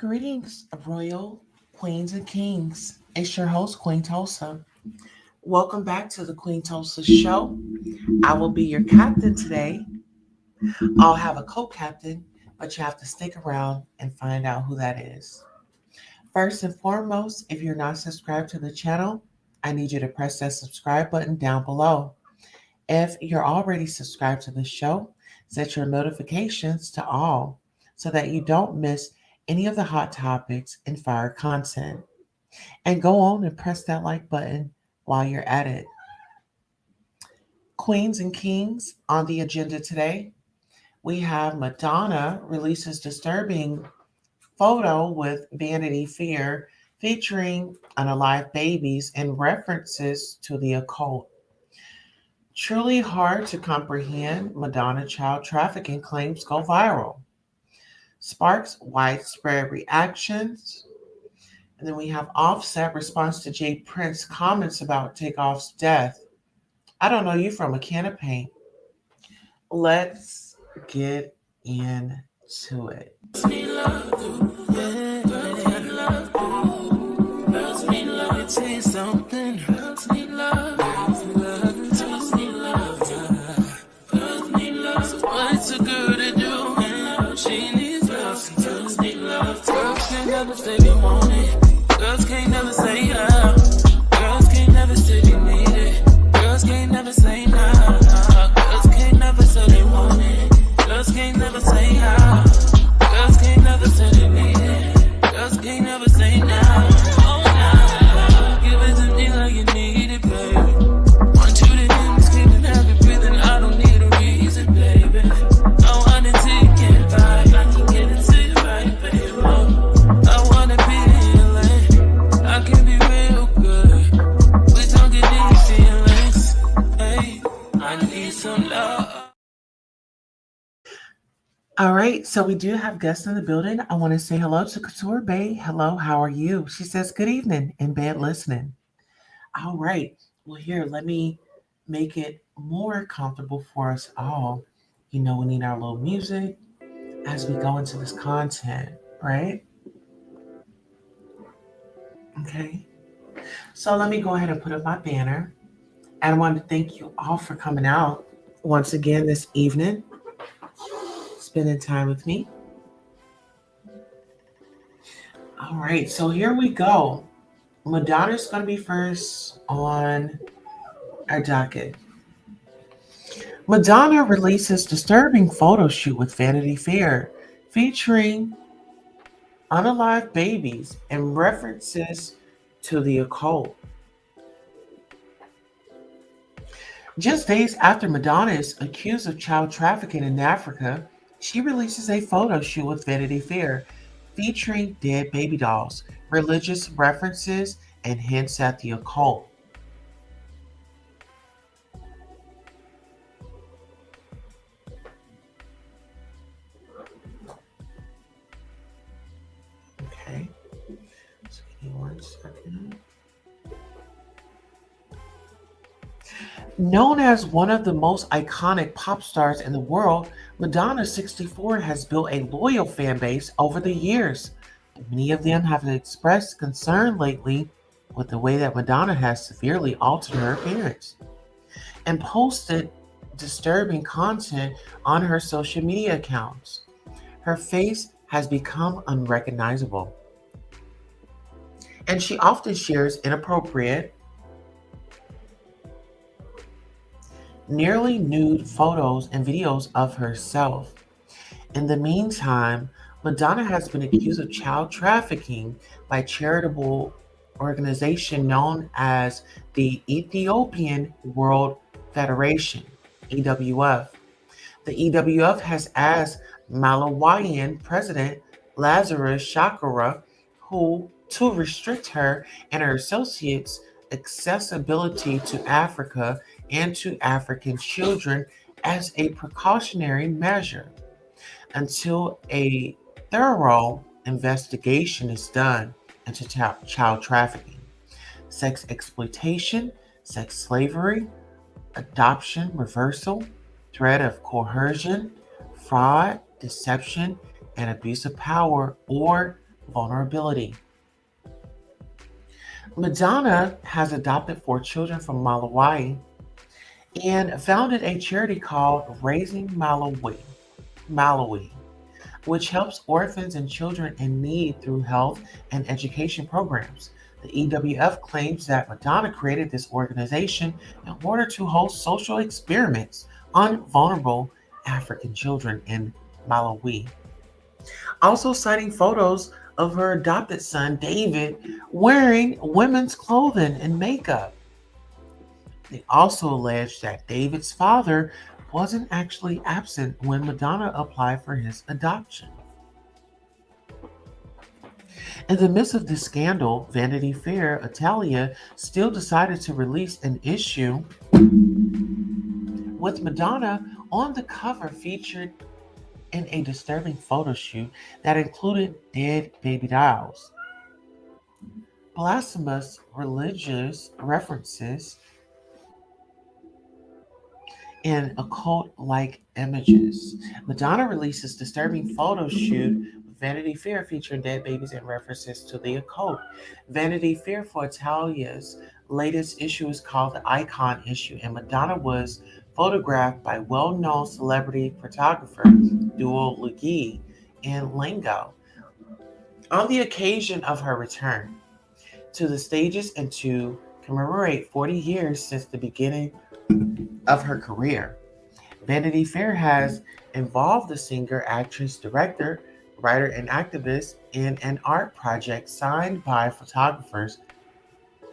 Greetings, royal queens and kings. It's your host, Queen Tulsa. Welcome back to the Queen Tulsa Show. I will be your captain today. I'll have a co captain, but you have to stick around and find out who that is. First and foremost, if you're not subscribed to the channel, I need you to press that subscribe button down below. If you're already subscribed to the show, set your notifications to all so that you don't miss any of the hot topics and fire content. And go on and press that like button while you're at it. Queens and kings on the agenda today. We have Madonna releases disturbing photo with Vanity Fair featuring unalive babies and references to the occult. Truly hard to comprehend, Madonna child trafficking claims go viral. Sparks widespread reactions. And then we have Offset response to Jay Prince comments about Takeoff's death. I don't know you from a can of paint. Let's get into it. What's a girl to do? She needs love. Girls need love. Girls can't never say they want it. Girls can't never say how. Girls can't never say they need it. Girls can't never say nah. Girls can't never say they want it. Girls can't never say how. Girls can't never say they need it. Girls can't never say nah. Oh nah. Give it to me like you need it, baby. Want you to hear me screaming, have it breathing. I don't need a reason, baby. I want it till you can't buy. I can get it to you right, baby. I wanna be healing. I can be real good. We don't get these feelings. Hey, I need some love. All right, so we do have guests in the building. I want to say hello to Couture Bay. Hello, how are you? She says, good evening, in bed listening. All right, well, here, let me make it more comfortable for us all. You know, we need our little music as we go into this content, right? Okay, so let me go ahead and put up my banner. And I want to thank you all for coming out once again this evening, spending time with me. All right, so here we go. Madonna's going to be first on our docket. Madonna releases disturbing photo shoot with Vanity Fair featuring unalive babies and references to the occult. Just days after Madonna is accused of child trafficking in Africa, she releases a photo shoot with Vanity Fair featuring dead baby dolls, religious references, and hints at the occult. Okay, so give me 1 second. Known as one of the most iconic pop stars in the world, Madonna 64 has built a loyal fan base over the years. Many of them have expressed concern lately with the way that Madonna has severely altered her appearance and posted disturbing content on her social media accounts. Her face has become unrecognizable, and she often shares inappropriate, nearly nude photos and videos of herself. In the meantime, Madonna has been accused of child trafficking by a charitable organization known as the Ethiopian World Federation, EWF. The EWF has asked Malawian President Lazarus Chakwera to restrict her and her associates' accessibility to Africa and to African children as a precautionary measure until a thorough investigation is done into child trafficking, sex exploitation, sex slavery, adoption reversal, threat of coercion, fraud, deception, and abuse of power or vulnerability. Madonna has adopted 4 children from Malawi and founded a charity called Raising Malawi, which helps orphans and children in need through health and education programs. The EWF claims that Madonna created this organization in order to host social experiments on vulnerable African children in Malawi. Also citing photos of her adopted son, David, wearing women's clothing and makeup. They also allege that David's father wasn't actually absent when Madonna applied for his adoption. In the midst of this scandal, Vanity Fair Italia still decided to release an issue with Madonna on the cover featured in a disturbing photo shoot that included dead baby dolls, blasphemous religious references, and occult like images. Madonna released this disturbing photo shoot with Vanity Fair featuring dead babies and references to the occult. Vanity Fair for Italia's latest issue is called the Icon issue, and Madonna was photographed by well known celebrity photographer Duo Lughi and Lango on the occasion of her return to the stages and to commemorate 40 years since the beginning of her career. Vanity Fair has involved the singer, actress, director, writer, and activist in an art project signed by photographers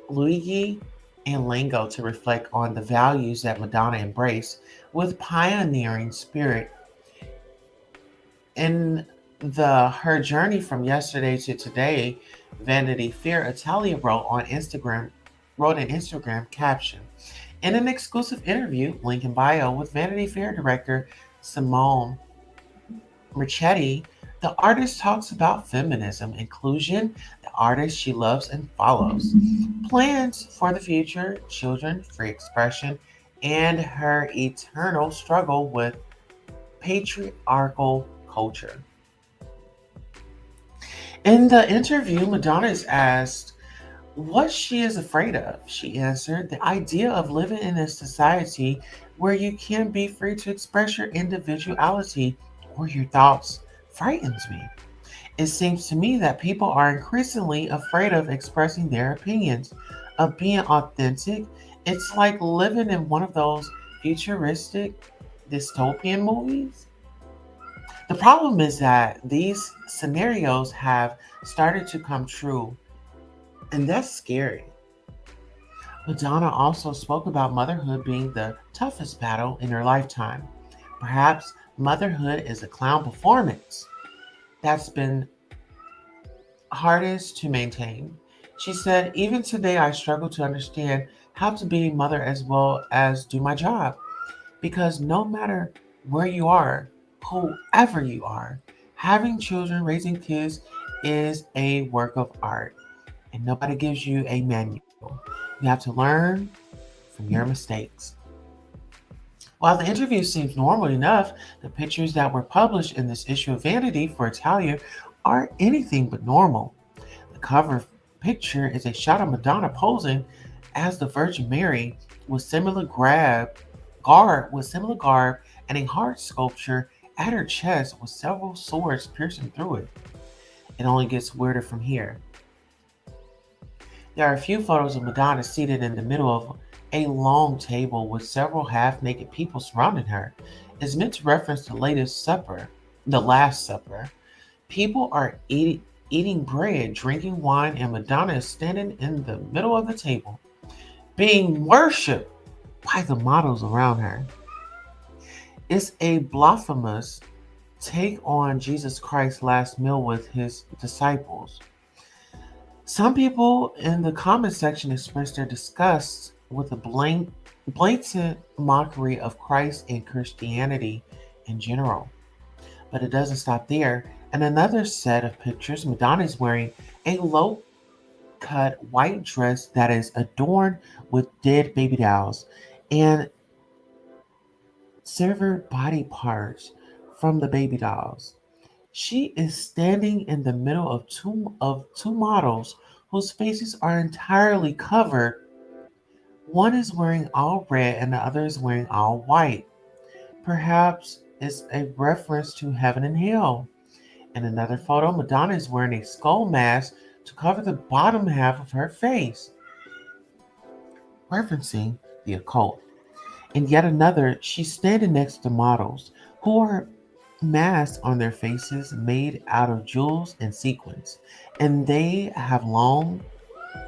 Luigi and Lango to reflect on the values that Madonna embraced with pioneering spirit. In her journey from yesterday to today, Vanity Fair Italia wrote an Instagram caption. In an exclusive interview, link in bio, with Vanity Fair director Simone Marchetti, the artist talks about feminism, inclusion, the artist she loves and follows, plans for the future, children, free expression, and her eternal struggle with patriarchal culture. In the interview, Madonna is asked what she is afraid of. She answered, the idea of living in a society where you can't be free to express your individuality or your thoughts frightens me. It seems to me that people are increasingly afraid of expressing their opinions, of being authentic. It's like living in one of those futuristic dystopian movies. The problem is that these scenarios have started to come true, and that's scary. Madonna also spoke about motherhood being the toughest battle in her lifetime. Perhaps motherhood is a clown performance that's been hardest to maintain. She said, even today I struggle to understand how to be a mother as well as do my job. Because no matter where you are, whoever you are, having children, raising kids is a work of art. And nobody gives you a manual. You have to learn from your mistakes. While the interview seems normal enough, the pictures that were published in this issue of Vanity for Italia are anything but normal. The cover picture is a shot of Madonna posing as the Virgin Mary with similar garb and a heart sculpture at her chest with several swords piercing through it. It only gets weirder from here. There are a few photos of Madonna seated in the middle of a long table with several half naked people surrounding her. It's meant to reference the Last Supper. People are eating bread, drinking wine, and Madonna is standing in the middle of the table, being worshipped by the models around her. It's a blasphemous take on Jesus Christ's last meal with his disciples. Some people in the comment section expressed their disgust with the blatant mockery of Christ and Christianity in general. But it doesn't stop there. In another set of pictures, Madonna is wearing a low cut white dress that is adorned with dead baby dolls and severed body parts from the baby dolls. She is standing in the middle of two models whose faces are entirely covered. One is wearing all red and the other is wearing all white. Perhaps it's a reference to heaven and hell. In another photo, Madonna is wearing a skull mask to cover the bottom half of her face, referencing the occult. In yet another, she's standing next to models who are masks on their faces made out of jewels and sequins, and they have long,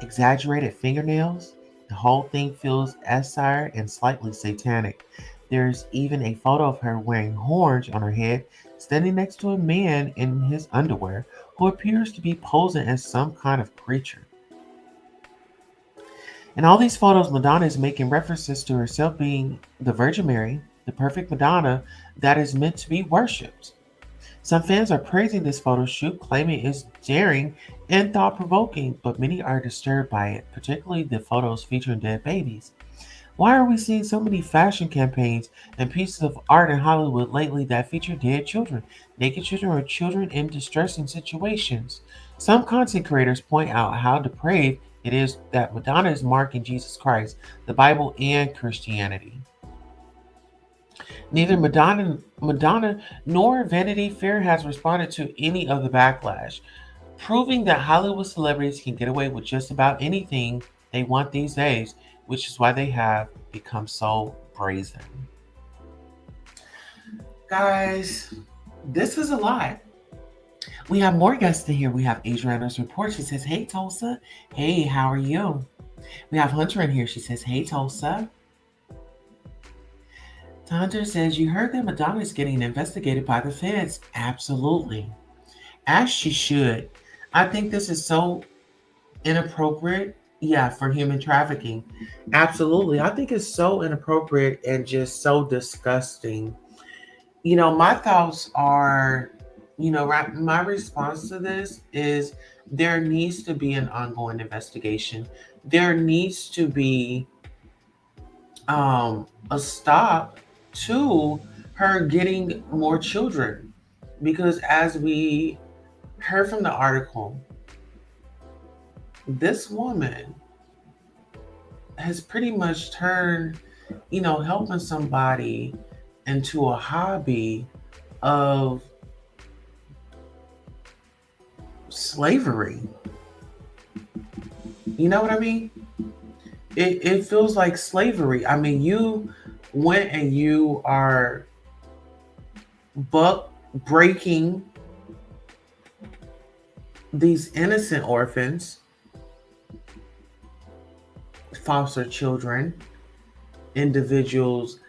exaggerated fingernails. The whole thing feels Esire and slightly satanic. There's even a photo of her wearing horns on her head, standing next to a man in his underwear who appears to be posing as some kind of creature. In all these photos, Madonna is making references to herself being the Virgin Mary, the perfect Madonna that is meant to be worshipped. Some fans are praising this photo shoot, claiming it's daring and thought provoking, but many are disturbed by it, particularly the photos featuring dead babies. Why are we seeing so many fashion campaigns and pieces of art in Hollywood lately that feature dead children, naked children, or children in distressing situations? Some content creators point out how depraved it is that Madonna is marking Jesus Christ, the Bible, and Christianity. Neither Madonna nor Vanity Fair has responded to any of the backlash, proving that Hollywood celebrities can get away with just about anything they want these days, which is why they have become so brazen. Guys, this is a lot. We have more guests in here. We have Adriana's report. She says, "Hey Tulsa. Hey, how are you?" We have Hunter in here. She says, "Hey Tulsa." Hunter says, "You heard that Madonna is getting investigated by the feds." Absolutely. As she should. I think this is so inappropriate. Yeah, for human trafficking. Absolutely. I think it's so inappropriate and just so disgusting. My thoughts are, my response to this is there needs to be an ongoing investigation. There needs to be a stop to her getting more children. Because as we heard from the article, this woman has pretty much turned, helping somebody into a hobby of slavery. You know what I mean? It feels like slavery. I mean, you went and you are buck breaking these innocent orphans, foster children, individuals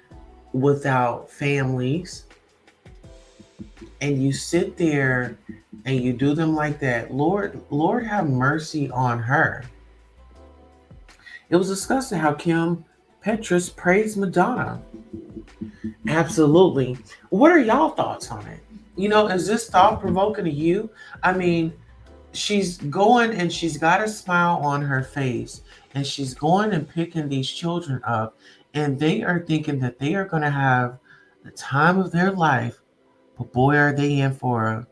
without families, and you sit there and you do them like that. Lord have mercy on her. It was discussing how Kim Petras praised Madonna. Absolutely. What are y'all thoughts on it? Is this thought provoking to you? I mean, she's going and she's got a smile on her face and she's going and picking these children up, and they are thinking that they are going to have the time of their life, but boy, are they in for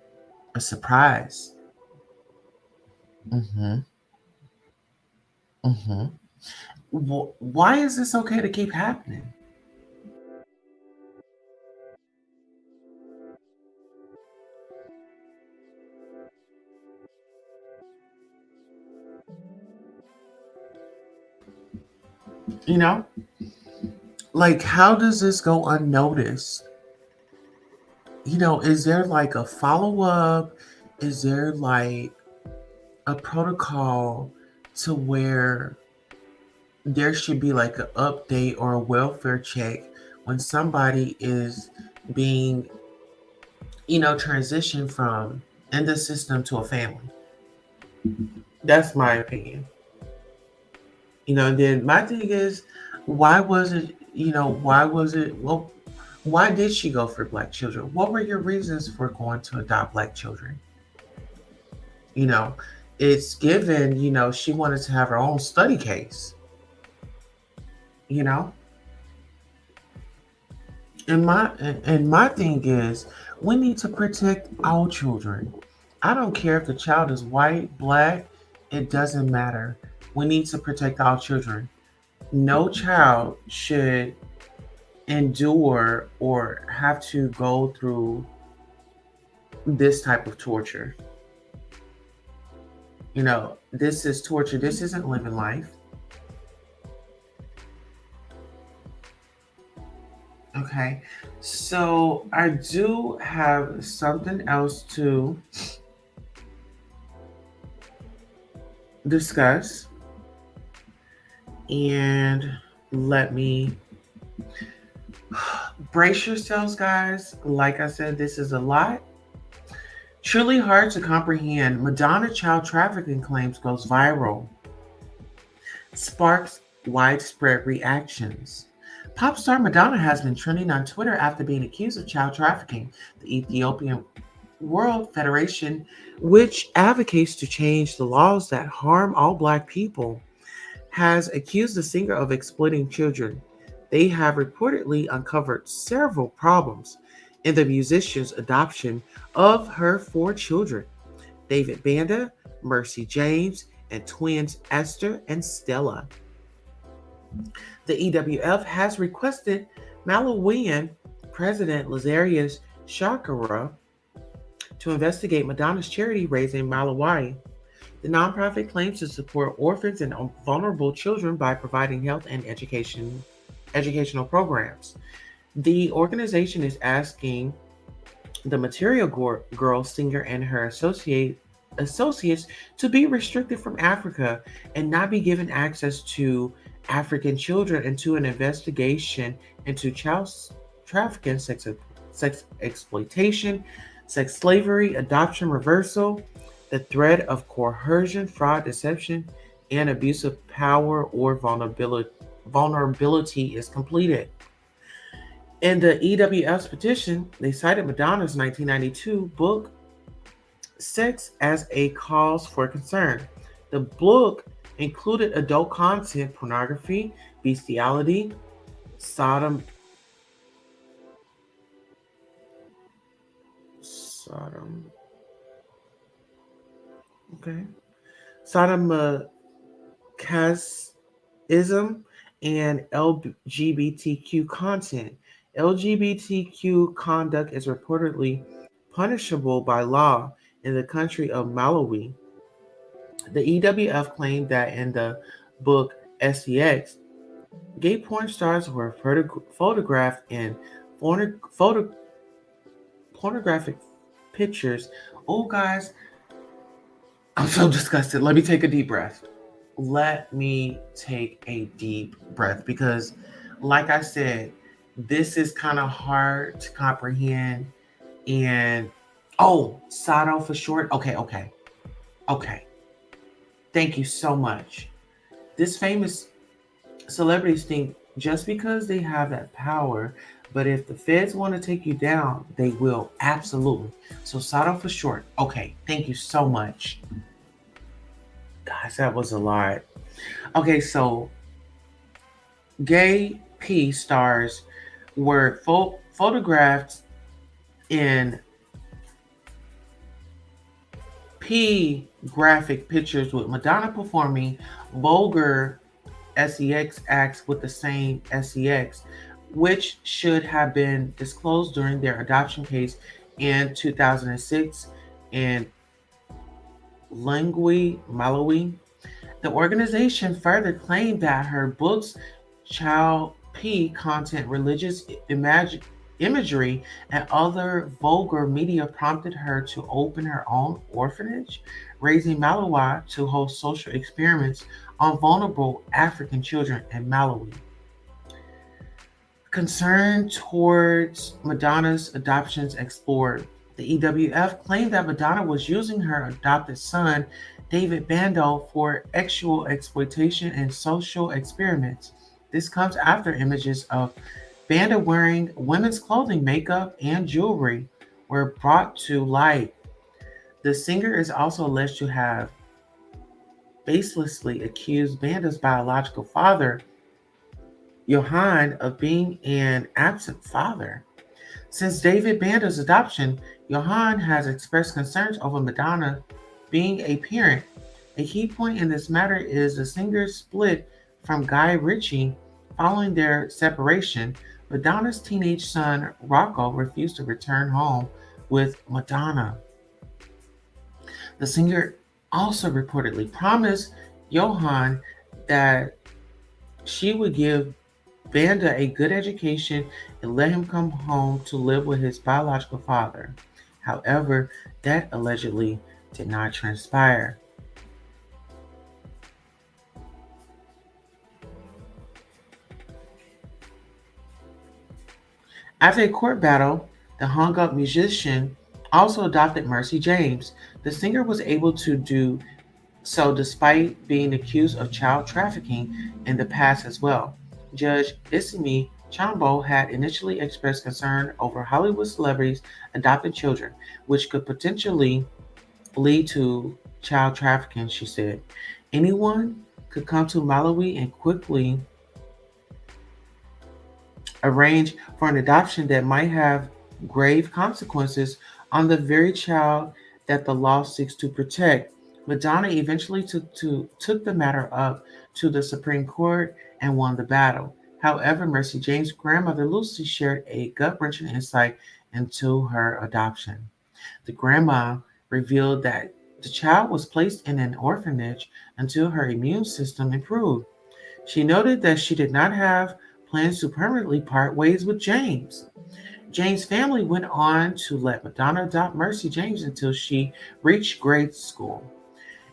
a surprise. Mm-hmm. Mm-hmm. Why is this okay to keep happening? You know, like, how does this go unnoticed? Is there like a follow up? Is there like a protocol to where there should be like an update or a welfare check when somebody is being, transitioned from in the system to a family? That's my opinion. Then my thing is, why was it, well, why did she go for black children? What were your reasons for going to adopt black children? You know, it's given, she wanted to have her own study case, you know? And my thing is, we need to protect our children. I don't care if the child is white, black, it doesn't matter. We need to protect our children. No child should endure or have to go through this type of torture. This is torture. This isn't living life. Okay. So I do have something else to discuss. And let me brace yourselves, guys. Like I said, this is a lot. Truly hard to comprehend. Madonna child trafficking claims goes viral, sparks widespread reactions. Pop star Madonna has been trending on Twitter after being accused of child trafficking. The Ethiopian World Federation, which advocates to change the laws that harm all Black people, has accused the singer of exploiting children. They have reportedly uncovered several problems in the musician's adoption of her four children: David Banda, Mercy James, and twins Esther and Stella. The EWF has requested Malawian President Lazarus Shakara to investigate Madonna's charity Raising Malawi. The nonprofit claims to support orphans and vulnerable children by providing health and educational programs. The organization is asking the Material Girl singer and her associates to be restricted from Africa and not be given access to African children into an investigation into child trafficking, sex exploitation, sex slavery, adoption reversal, the threat of coercion, fraud, deception, and abuse of power or vulnerability is completed. In the EWF's petition, they cited Madonna's 1992 book, Sex as a Cause for Concern. The book included adult content, pornography, bestiality, Sodom, okay, sodomachism, and LGBTQ content. LGBTQ conduct is reportedly punishable by law in the country of Malawi. The EWF claimed that in the book SEX, gay porn stars were photographed in pornographic pictures. Oh, guys, I'm so disgusted. Let me take a deep breath. Let me take a deep breath because, like I said, this is kind of hard to comprehend. And Sado for short. Okay. Thank you so much. This famous celebrities think just because they have that power, but if the feds want to take you down, they will. Absolutely. So Sado for short. Okay. Thank you so much. Guys, that was a lot. Okay, so gay P stars were photographed in P graphic pictures with Madonna performing vulgar SEX acts with the same SEX, which should have been disclosed during their adoption case in 2006 in Malawi. The organization further claimed that her book's child P content, religious imagery, and other vulgar media prompted her to open her own orphanage, Raising Malawi, to host social experiments on vulnerable African children in Malawi. Concern towards Madonna's adoptions explored. The EWF claimed that Madonna was using her adopted son, David Bando, for sexual exploitation and social experiments. This comes after images of Banda wearing women's clothing, makeup, and jewelry were brought to light. The singer is also alleged to have baselessly accused Banda's biological father Johan of being an absent father. Since David Banda's adoption, Johan has expressed concerns over Madonna being a parent. A key point in this matter is the singer's split from Guy Ritchie following their separation. Madonna's teenage son, Rocco, refused to return home with Madonna. The singer also reportedly promised Johan that she would give Vanda a good education and let him come home to live with his biological father. However, that allegedly did not transpire. After a court battle, the hung up musician also adopted Mercy James. The singer was able to do so despite being accused of child trafficking in the past as well. Judge Isimi Chambo had initially expressed concern over Hollywood celebrities adopting children, which could potentially lead to child trafficking, she said. Anyone could come to Malawi and quickly arrange for an adoption that might have grave consequences on the very child that the law seeks to protect. Madonna eventually took the matter up to the Supreme Court and won the battle. However, Mercy James' grandmother Lucy shared a gut wrenching insight into her adoption. The grandma revealed that the child was placed in an orphanage until her immune system improved. She noted that she did not have plans to permanently part ways with James. James' family went on to let Madonna adopt Mercy James until she reached grade school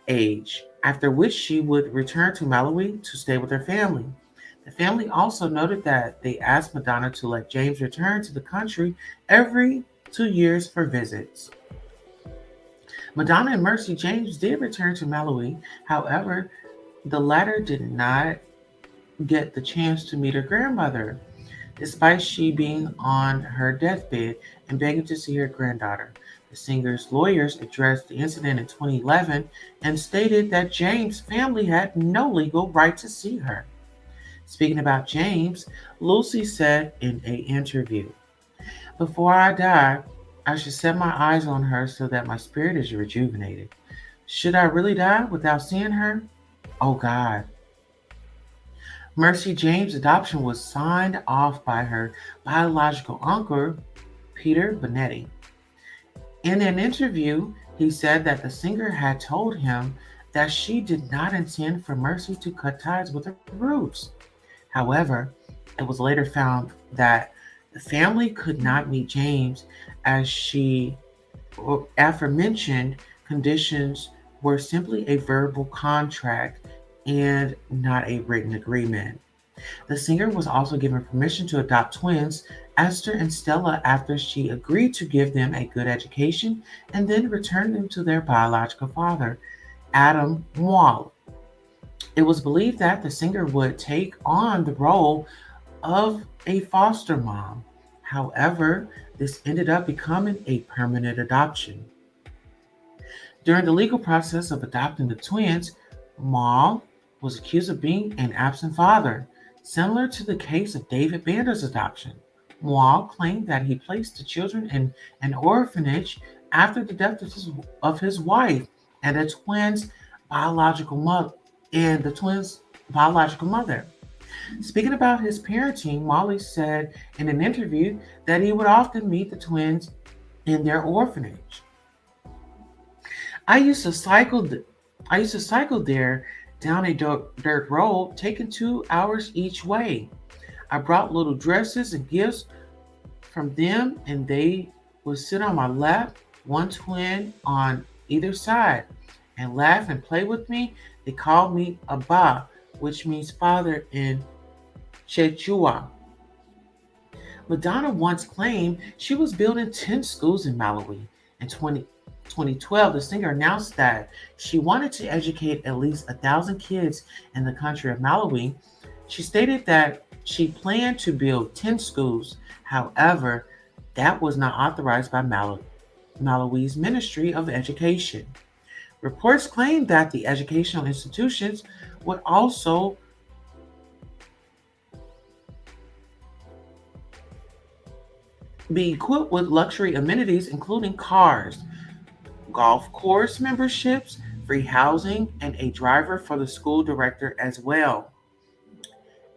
age, after which she would return to Malawi to stay with her family. The family also noted that they asked Madonna to let James return to the country every 2 years for visits. Madonna and Mercy James did return to Malawi. However, the latter did not get the chance to meet her grandmother, despite she being on her deathbed and begging to see her granddaughter. The singer's lawyers addressed the incident in 2011 and stated that James' family had no legal right to see her. Speaking about James, Lucy said in an interview, "Before I die, I should set my eyes on her so that my spirit is rejuvenated. Should I really die without seeing her? Oh God." Mercy James' adoption was signed off by her biological uncle, Peter Bonetti. In an interview, he said that the singer had told him that she did not intend for Mercy to cut ties with her roots. However, it was later found that the family could not meet James as she aforementioned conditions were simply a verbal contract and not a written agreement. The singer was also given permission to adopt twins, Esther and Stella, after she agreed to give them a good education and then return them to their biological father, Adam Mwal. It was believed that the singer would take on the role of a foster mom. However, this ended up becoming a permanent adoption. During the legal process of adopting the twins, Maul was accused of being an absent father, similar to the case of David Bander's adoption. Maul claimed that he placed the children in an orphanage after the death of his wife and biological mother the twins' biological mother. Speaking about his parenting, Molly said in an interview that he would often meet the twins in their orphanage. I used to cycle. I used to cycle there down a dirt road, taking 2 hours each way. I brought little dresses and gifts from them, and they would sit on my lap, one twin on either side, and laugh and play with me. They called me Abba, which means father in Quechua. Madonna once claimed she was building 10 schools in Malawi. In 2012, the singer announced that she wanted to educate at least 1,000 kids in the country of Malawi. She stated that she planned to build 10 schools. However, that was not authorized by Malawi's Ministry of Education. Reports claim that the educational institutions would also be equipped with luxury amenities, including cars, golf course memberships, free housing, and a driver for the school director as well.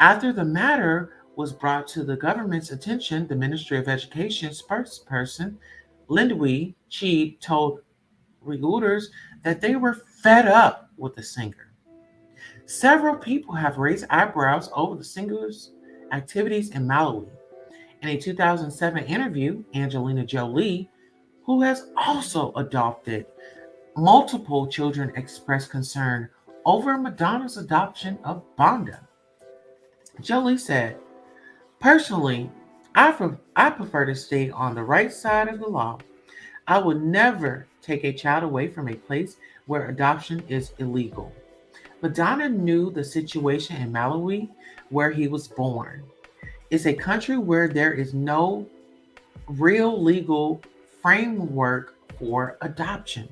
After the matter was brought to the government's attention, the Ministry of Education spokesperson Lindwee Chi told Reuters that they were fed up with the singer. Several people have raised eyebrows over the singer's activities in Malawi. In a 2007 interview, Angelina Jolie, who has also adopted multiple children, expressed concern over Madonna's adoption of Banda. Jolie said, "Personally, I prefer to stay on the right side of the law. I would never take a child away from a place where adoption is illegal." Madonna knew the situation in Malawi, where he was born. It's a country where there is no real legal framework for adoption.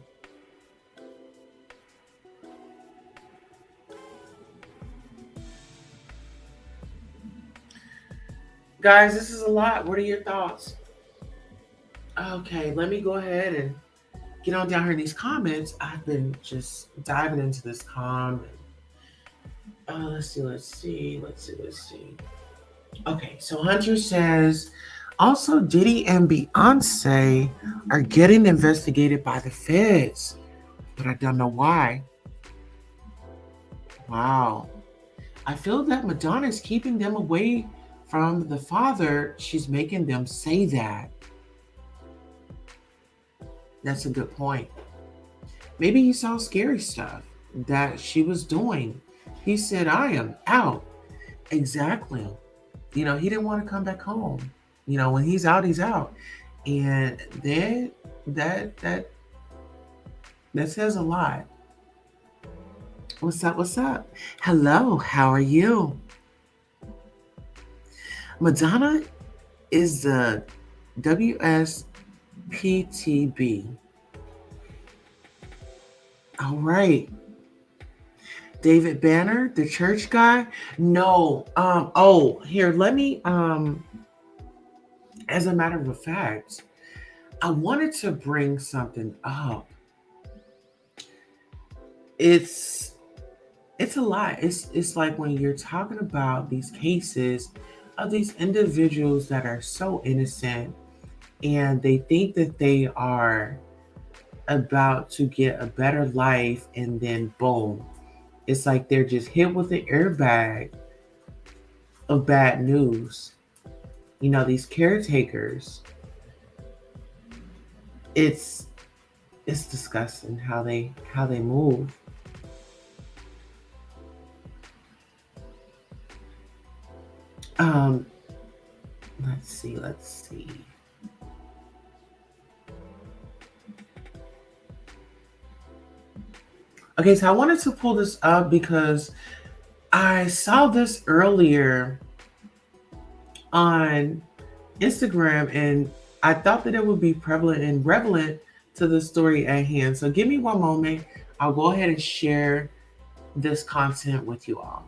Guys, this is a lot. What are your thoughts? Okay, let me go ahead and get on down here in these comments. I've been just diving into this comment. Let's see. Okay, so Hunter says, also Diddy and Beyonce are getting investigated by the feds, but I don't know why. Wow. I feel that Madonna is keeping them away from the father. She's making them say that. That's a good point. Maybe he saw scary stuff that she was doing. He said, I am out. Exactly. He didn't want to come back home. When he's out, he's out. And then that says a lot. What's up? Hello, how are you? Madonna is the WSPTB. All right. David Banner, the church guy? No. Here, let me, as a matter of fact, I wanted to bring something up. It's a lot. It's like when you're talking about these cases of these individuals that are so innocent and they think that they are about to get a better life, and then boom, it's like they're just hit with an airbag of bad news. These caretakers, it's disgusting how they move. Let's see. Okay, so I wanted to pull this up because I saw this earlier on Instagram and I thought that it would be prevalent and relevant to the story at hand. So give me one moment. I'll go ahead and share this content with you all.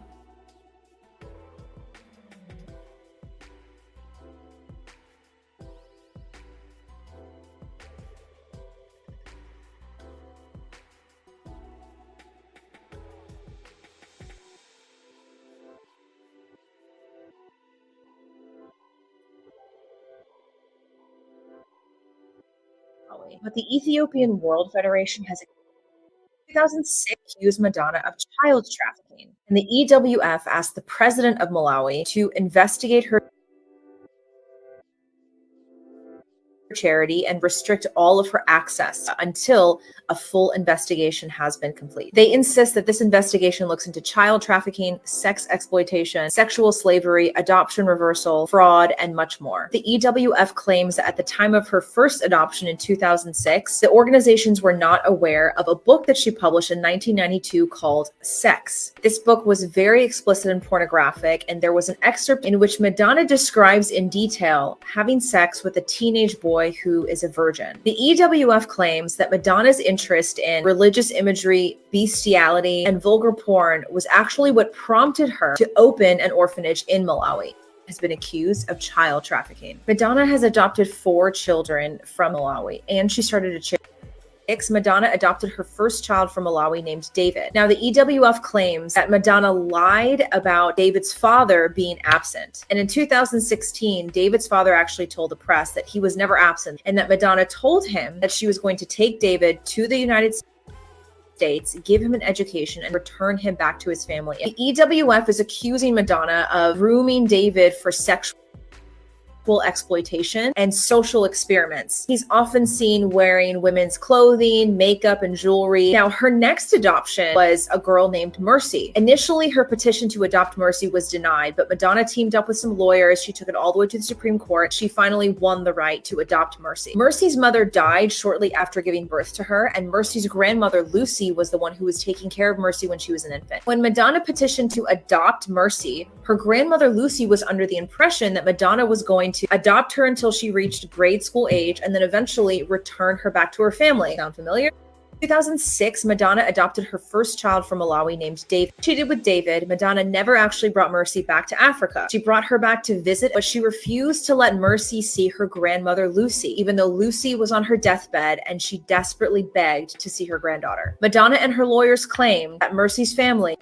But the Ethiopian World Federation has 2006 accused Madonna of child trafficking, and the EWF asked the president of Malawi to investigate her charity and restrict all of her access until a full investigation has been complete. They insist that this investigation looks into child trafficking, sex exploitation, sexual slavery, adoption reversal, fraud, and much more. The EWF claims that at the time of her first adoption in 2006, the organizations were not aware of a book that she published in 1992 called Sex. This book was very explicit and pornographic, and there was an excerpt in which Madonna describes in detail having sex with a teenage boy who is a virgin. The EWF claims that Madonna's interest in religious imagery, bestiality, and vulgar porn was actually what prompted her to open an orphanage in Malawi. has been accused of child trafficking. Madonna has adopted 4 children from Malawi, and she started a charity. Madonna adopted her first child from Malawi named David. Now, the EWF claims that Madonna lied about David's father being absent. And in 2016, David's father actually told the press that he was never absent and that Madonna told him that she was going to take David to the United States, give him an education, and return him back to his family. The EWF is accusing Madonna of grooming David for sexual exploitation and social experiments. He's often seen wearing women's clothing, makeup, and jewelry. Now, her next adoption was a girl named Mercy. Initially, her petition to adopt Mercy was denied, but Madonna teamed up with some lawyers. She took it all the way to the Supreme Court. She finally won the right to adopt Mercy. Mercy's mother died shortly after giving birth to her, and Mercy's grandmother, Lucy, was the one who was taking care of Mercy when she was an infant. When Madonna petitioned to adopt Mercy, her grandmother, Lucy, was under the impression that Madonna was going to adopt her until she reached grade school age and then eventually return her back to her family. Sound familiar? In 2006, Madonna adopted her first child from Malawi named David. She did with David. Madonna never actually brought Mercy back to Africa. She brought her back to visit, but she refused to let Mercy see her grandmother, Lucy, even though Lucy was on her deathbed and she desperately begged to see her granddaughter. Madonna and her lawyers claim that Mercy's family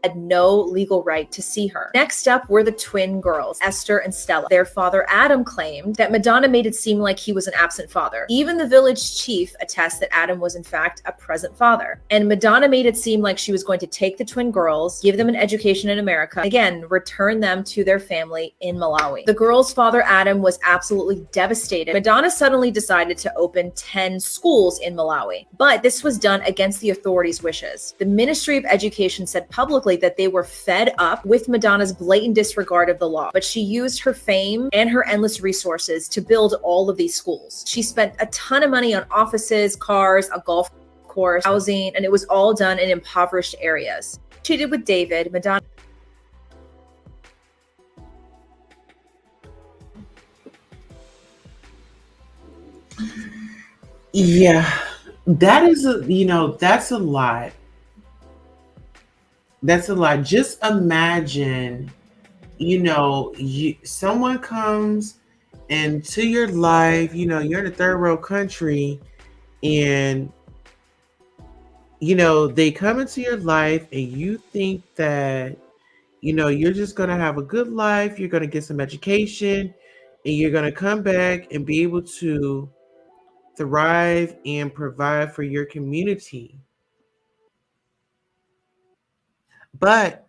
had no legal right to see her. Next up were the twin girls, Esther and Stella. Their father, Adam, claimed that Madonna made it seem like he was an absent father. Even the village chief attests that Adam was in fact a present father. And Madonna made it seem like she was going to take the twin girls, give them an education in America, again, return them to their family in Malawi. The girls' father, Adam, was absolutely devastated. Madonna suddenly decided to open 10 schools in Malawi, but this was done against the authorities' wishes. The Ministry of Education said publicly that they were fed up with Madonna's blatant disregard of the law, but she used her fame and her endless resources to build all of these schools. She spent a ton of money on offices, cars, a golf course, housing, and it was all done in impoverished areas. She did with David. Madonna Yeah, that is that's a lot. That's a lot. Just imagine, someone comes into your life, you're in a third world country and, they come into your life and you think that, you're just going to have a good life. You're going to get some education and you're going to come back and be able to thrive and provide for your community. But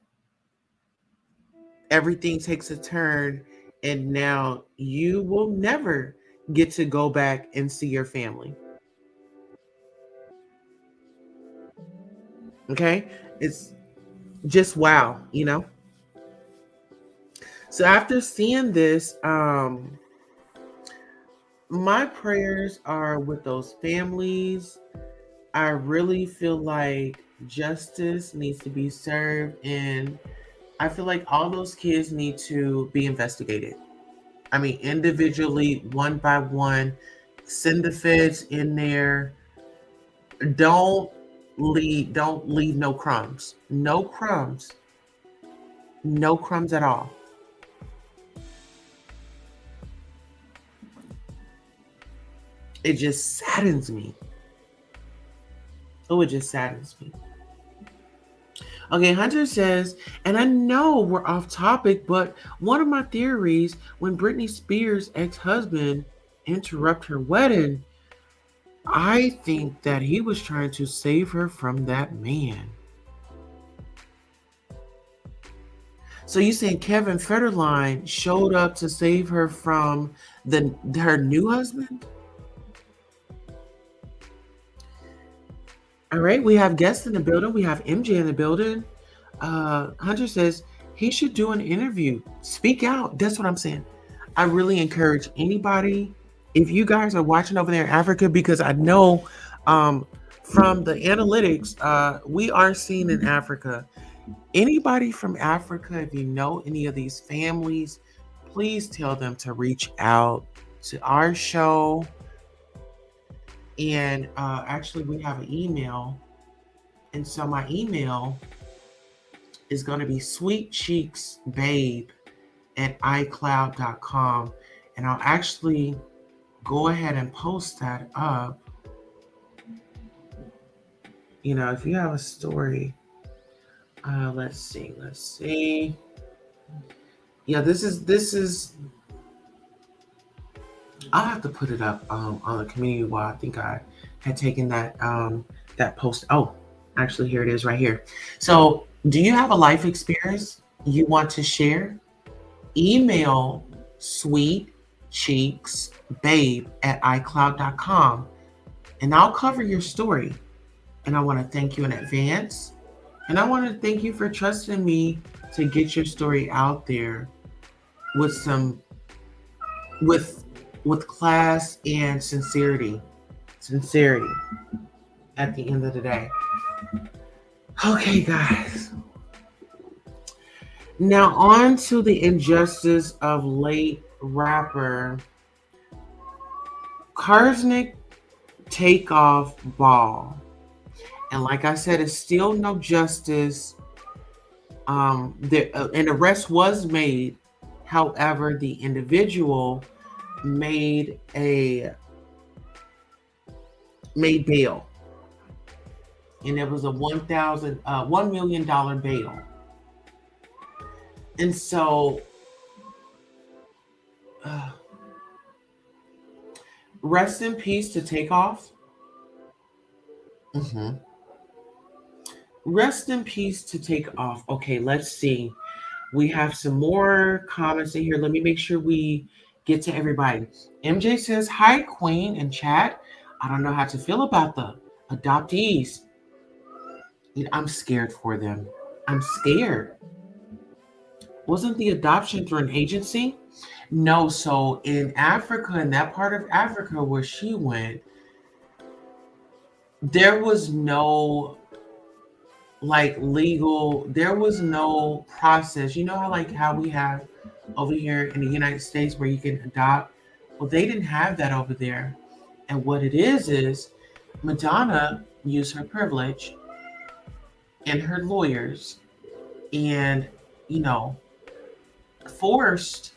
everything takes a turn, and now you will never get to go back and see your family. Okay? It's just wow, So after seeing this, my prayers are with those families. I really feel like justice needs to be served, and I feel like all those kids need to be investigated. I mean, individually, one by one, send the feds in there. Don't leave no crumbs. No crumbs. No crumbs at all. It just saddens me. Oh, it just saddens me. Okay, Hunter says, and I know we're off topic, but one of my theories, when Britney Spears' ex-husband interrupted her wedding, I think that he was trying to save her from that man. So you saying Kevin Federline showed up to save her from her new husband? All right, we have guests in the building. We have MJ in the building. Hunter says he should do an interview. Speak out. That's what I'm saying. I really encourage anybody, if you guys are watching over there in Africa, because I know from the analytics, we are seen in Africa. Anybody from Africa, if you know any of these families, please tell them to reach out to our show. And actually, we have an email. And so my email is going to be sweetcheeksbabe at icloud.com. And I'll actually go ahead and post that up. You know, if you have a story, let's see. Yeah, this is. I'll have to put it up on the community wall. I think I had taken that that post. Oh, actually, here it is right here. So, do you have a life experience you want to share? Email sweetcheeksbabe at icloud.com, and I'll cover your story. And I want to thank you in advance. And I want to thank you for trusting me to get your story out there with with class and sincerity at the end of the day. Okay, guys. Now on to the injustice of late rapper Karsnick Takeoff ball. And like I said, it's still no justice. An arrest was made. However, the individual made bail, and it was a $1 million bail. And so, rest in peace to Takeoff. Rest in peace to Takeoff. Okay, let's see. We have some more comments in here. Let me make sure we get to everybody. MJ says, hi, Queen, in chat. I don't know how to feel about the adoptees. I'm scared for them. I'm scared. Wasn't the adoption through an agency? No, so in Africa, in that part of Africa where she went, there was no there was no process. You know how we have over here in the United States where you can adopt? Well, they didn't have that over there. And what it is Madonna used her privilege and her lawyers and, forced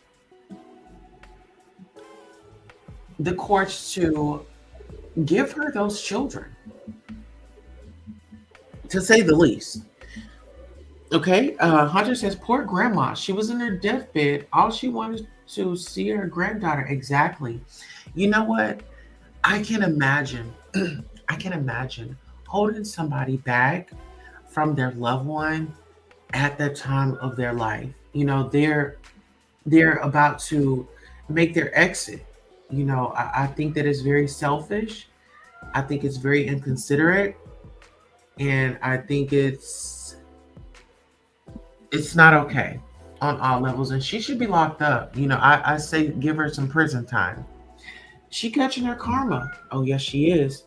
the courts to give her those children, to say the least. Okay, Hunter says, poor grandma. She was in her deathbed. All she wanted to see her granddaughter. Exactly. You know what? I can imagine. I can imagine holding somebody back from their loved one at that time of their life. They're about to make their exit. I think that is very selfish. I think it's very inconsiderate. And I think it's not okay on all levels. And she should be locked up. I say give her some prison time. She catching her karma. Oh, yes, she is.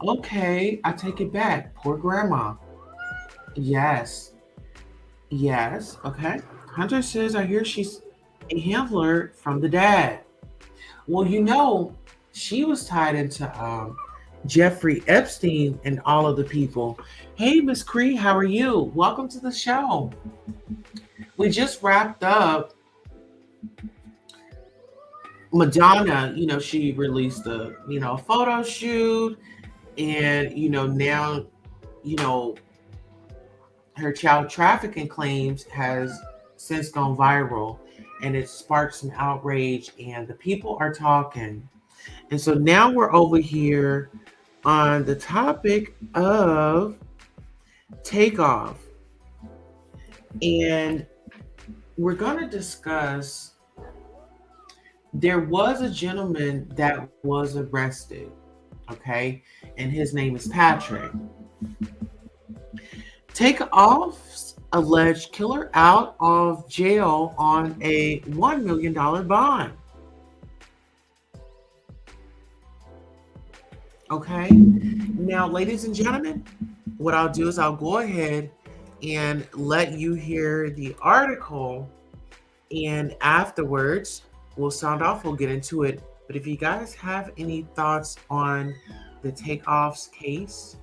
Okay, I take it back. Poor grandma. Yes. Okay. Hunter says, I hear she's a handler from the dad. Well, she was tied into Jeffrey Epstein and all of the people. Hey, Miss Cree, how are you? Welcome to the show. We just wrapped up Madonna. She released a photo shoot, and now her child trafficking claims has since gone viral, and it sparked some outrage, and the people are talking. And so now we're over here on the topic of Takeoff. And we're going to discuss, there was a gentleman that was arrested, okay? And his name is Patrick. Takeoff's alleged killer out of jail on a $1 million bond. Okay, now, ladies and gentlemen, what I'll do is I'll go ahead and let you hear the article, and afterwards we'll sound off, we'll get into it. But if you guys have any thoughts on the Takeoff's case,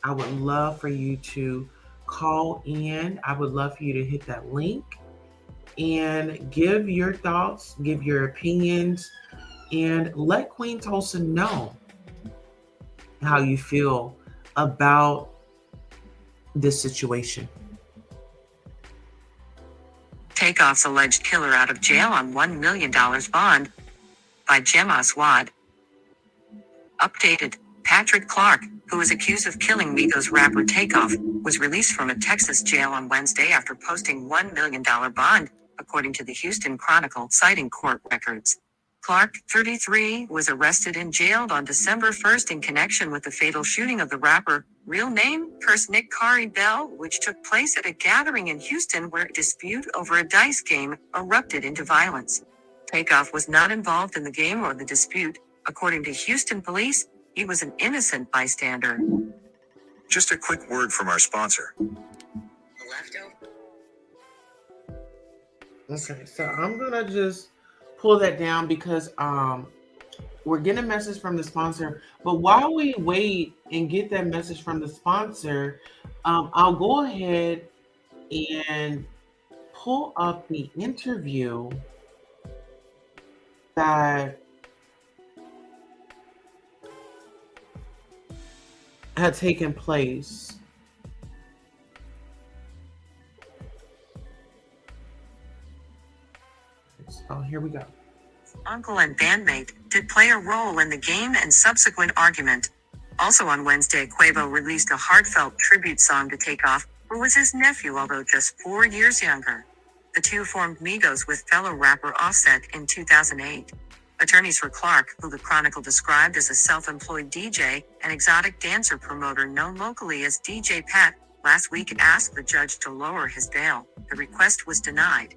I would love for you to call in. I would love for you to hit that link and give your thoughts, give your opinions, and let Queen Tulsa know how you feel about this situation. Takeoff's alleged killer out of jail on $1 million bond by Gemma Swad. Updated. Patrick Clark, who is accused of killing Migos rapper Takeoff, was released from a Texas jail on Wednesday after posting $1 million bond, according to the Houston Chronicle, citing court records. Clark, 33, was arrested and jailed on December 1st in connection with the fatal shooting of the rapper, real name, Curse Nick Cardi Bell, which took place at a gathering in Houston where a dispute over a dice game erupted into violence. Takeoff was not involved in the game or the dispute. According to Houston police, he was an innocent bystander. Just a quick word from our sponsor. Okay, so I'm gonna just pull that down because we're getting a message from the sponsor. But while we wait and get that message from the sponsor, I'll go ahead and pull up the interview that had taken place. So here we go. Uncle and bandmate did play a role in the game and subsequent argument. Also on Wednesday, QUAVO released a heartfelt tribute song to Takeoff, who was his nephew, although just 4 years younger. The two formed Migos with fellow rapper Offset in 2008. Attorneys for Clark, who the Chronicle described as a self-employed DJ and exotic dancer promoter known locally as DJ Pat, last week asked the judge to lower his bail. The request was denied.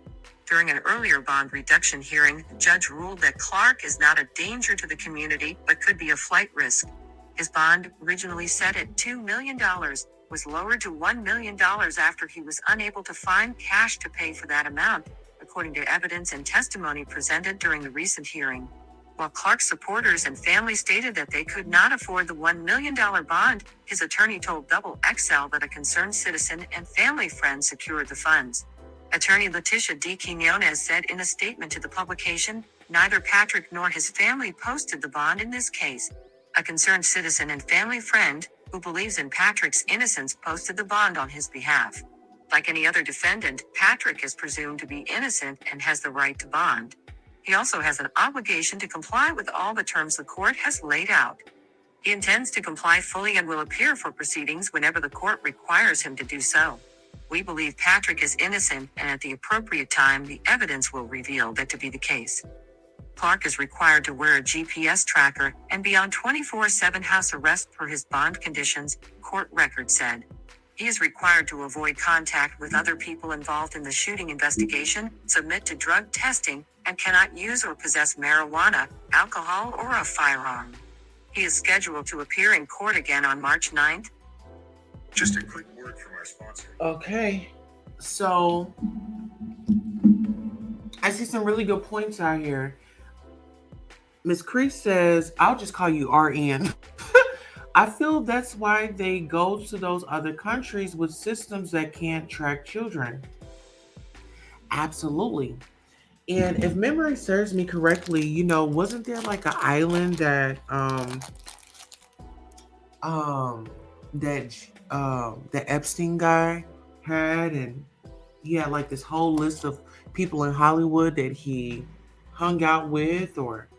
During an earlier bond reduction hearing, the judge ruled that Clark is not a danger to the community but could be a flight risk. His bond, originally set at $2 million, was lowered to $1 million after he was unable to find cash to pay for that amount, according to evidence and testimony presented during the recent hearing. While Clark's supporters and family stated that they could not afford the $1 million bond, his attorney told Double XL that a concerned citizen and family friend secured the funds. Attorney Leticia D. Quinones said in a statement to the publication, "Neither Patrick nor his family posted the bond in this case. A concerned citizen and family friend, who believes in Patrick's innocence, posted the bond on his behalf. Like any other defendant, Patrick is presumed to be innocent and has the right to bond. He also has an obligation to comply with all the terms the court has laid out. He intends to comply fully and will appear for proceedings whenever the court requires him to do so. We believe Patrick is innocent, and at the appropriate time, the evidence will reveal that to be the case." Clark is required to wear a GPS tracker and be on 24/7 house arrest per his bond conditions, court records said. He is required to avoid contact with other people involved in the shooting investigation, submit to drug testing, and cannot use or possess marijuana, alcohol, or a firearm. He is scheduled to appear in court again on March 9th. Just a quick word from our sponsor. Okay, so I see some really good points out here. Miss Crease says, "I'll just call you RN." I feel that's why they go to those other countries with systems that can't track children. Absolutely. And if memory serves me correctly, wasn't there like an island that the Epstein guy had, and he had like this whole list of people in Hollywood that he hung out with, or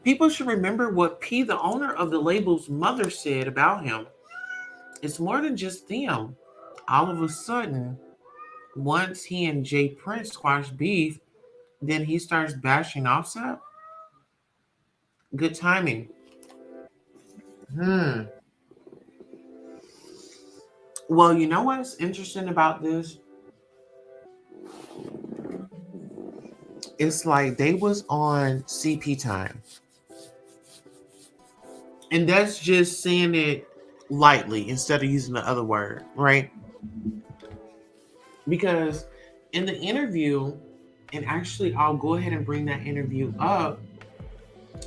people should remember what P, the owner of the label's mother, said about him. It's more than just them. All of a sudden, once he and Jay Prince squash beef, then he starts bashing Offset. Good timing. Well, you know what's interesting about this? It's like they was on CP time. And that's just saying it lightly instead of using the other word, right? Because in the interview, and actually I'll go ahead and bring that interview up,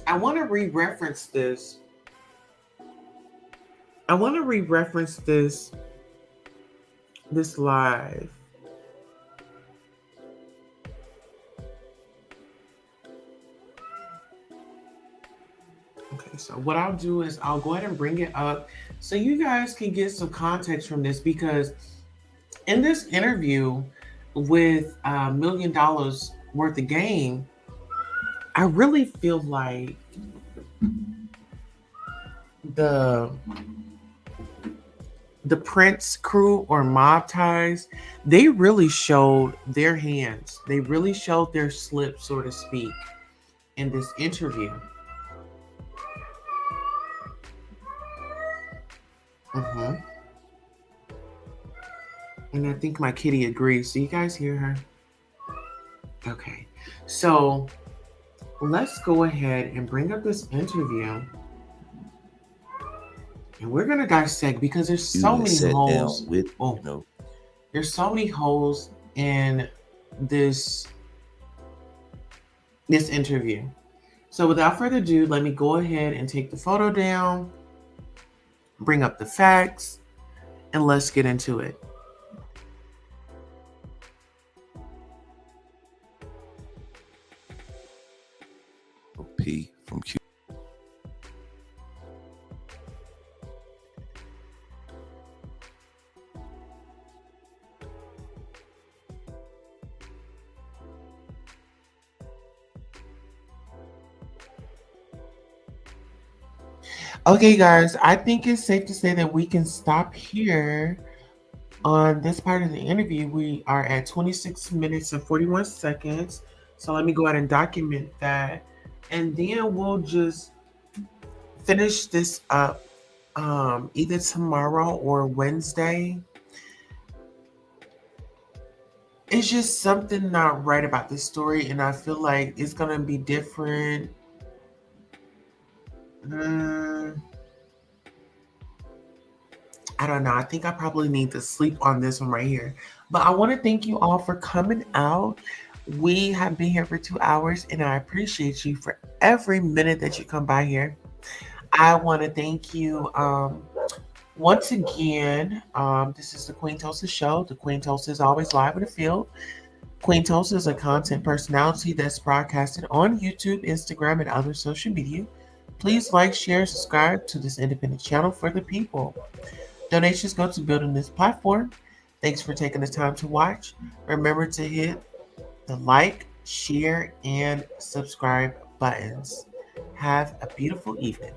I want to re-reference this I want to re-reference this live. Okay, so what I'll do is I'll go ahead and bring it up so you guys can get some context from this, because in this interview with $1 million worth of game, I really feel like the Prince crew or mob ties, they really showed their hands. They really showed their slip, so to speak, in this interview. And I think my kitty agrees. Do you guys hear her? Okay. So let's go ahead and bring up this interview. And we're going to dissect, because there's so many holes. There's so many holes in this interview. So without further ado, let me go ahead and take the photo down, bring up the facts, and let's get into it. P from Q. Okay, guys, I think it's safe to say that we can stop here on this part of the interview. We are at 26 minutes and 41 seconds. So let me go ahead and document that. And then we'll just finish this up either tomorrow or Wednesday. It's just something not right about this story, and I feel like it's going to be different. I don't know. I think I probably need to sleep on this one right here. But I want to thank you all for coming out. We have been here for 2 hours, and I appreciate you for every minute that you come by here. I want to thank you once again. This is the Queen Tosa Show. The Queen Tosa is always live in the field. Queen Tosa is a content personality that's broadcasted on YouTube, Instagram, and other social media. Please like, share, subscribe to this independent channel for the people. Donations go to building this platform. Thanks for taking the time to watch. Remember to hit the like, share, and subscribe buttons. Have a beautiful evening.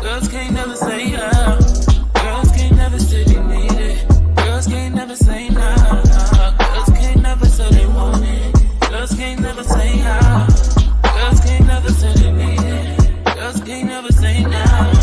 Girls can't never say yeah. Girls can't never say they need it. Girls can't never say nah. Girls can't never say they want it. Girls can't never say yeah. Girls can't never say they need it. Girls can't never say nah.